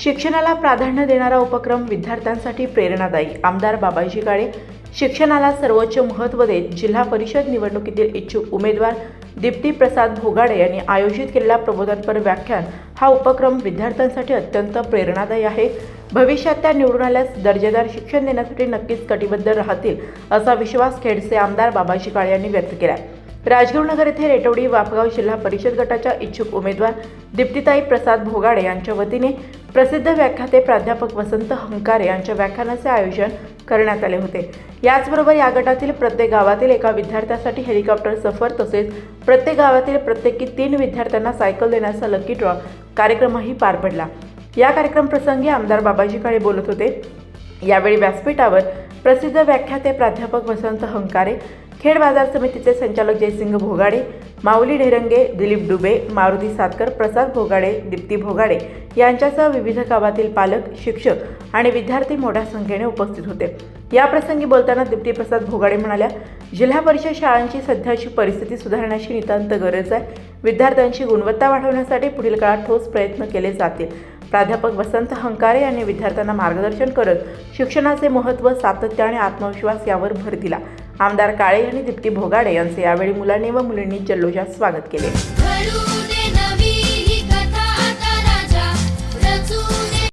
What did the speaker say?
शिक्षणाला प्राधान्य देणारा उपक्रम विद्यार्थ्यांसाठी प्रेरणादायी। आमदार बाबाजी काळे शिक्षणाला सर्वोच्च महत्त्व देत जिल्हा परिषद निवडणुकीतील इच्छुक उमेदवार दीप्ती प्रसाद भोगाडे यांनी आयोजित केलेला प्रबोधनपर व्याख्यान हा उपक्रम विद्यार्थ्यांसाठी अत्यंत प्रेरणादायी आहे। भविष्यात त्या निवडून आल्यास दर्जेदार शिक्षण देण्यासाठी नक्कीच कटिबद्ध राहतील असा विश्वास खेडचे आमदार बाबाजी काळे यांनी व्यक्त केला। राजगुरुनगर येथे रेटवडी वापगाव जिल्हा परिषद गटाच्या इच्छुक उमेदवार दीप्तीताई प्रसाद भोगाडे यांच्या वतीने प्रसिद्ध व्याख्याते प्राध्यापक वसंत हंकारे यांच्या व्याख्यानाचे आयोजन करण्यात आले होते। याचबरोबर या गटातील प्रत्येक गावातील एका विद्यार्थ्यासाठी हेलिकॉप्टर सफर तसेच प्रत्येक गावातील प्रत्येकी 3 विद्यार्थ्यांना सायकल देण्याचा लकी ड्रॉ कार्यक्रमही पार पडला। या कार्यक्रम प्रसंगी आमदार बाबाजी काळे बोलत होते। यावेळी व्यासपीठावर प्रसिद्ध व्याख्याते प्राध्यापक वसंत हंकारे, खेड बाजार समितीचे संचालक जयसिंग भोगाडे, माऊली ढेरंगे, दिलीप डुबे, मारुती सातकर, प्रसाद भोगाडे, दीप्ती भोगाडे यांच्यासह विविध गावातील पालक, शिक्षक आणि विद्यार्थी मोठ्या संख्येने उपस्थित होते। या प्रसंगी बोलताना दीप्ती प्रसाद भोगाडे म्हणाल्या, जिल्हा परिषद शाळांची सध्याची परिस्थिती सुधारण्याची नितांत गरज आहे। विद्यार्थ्यांची गुणवत्ता वाढवण्यासाठी पुढील काळात ठोस प्रयत्न केले जातील। प्राध्यापक वसंत हंकारे यांनी विद्यार्थ्यांना मार्गदर्शन करत शिक्षणाचे महत्त्व, सातत्य आणि आत्मविश्वास यावर भर दिला। आमदार काळे यांनी दीप्ती भोगाडे यांचे यावेळी मुलांनी व मुलींनी जल्लोषात स्वागत केले।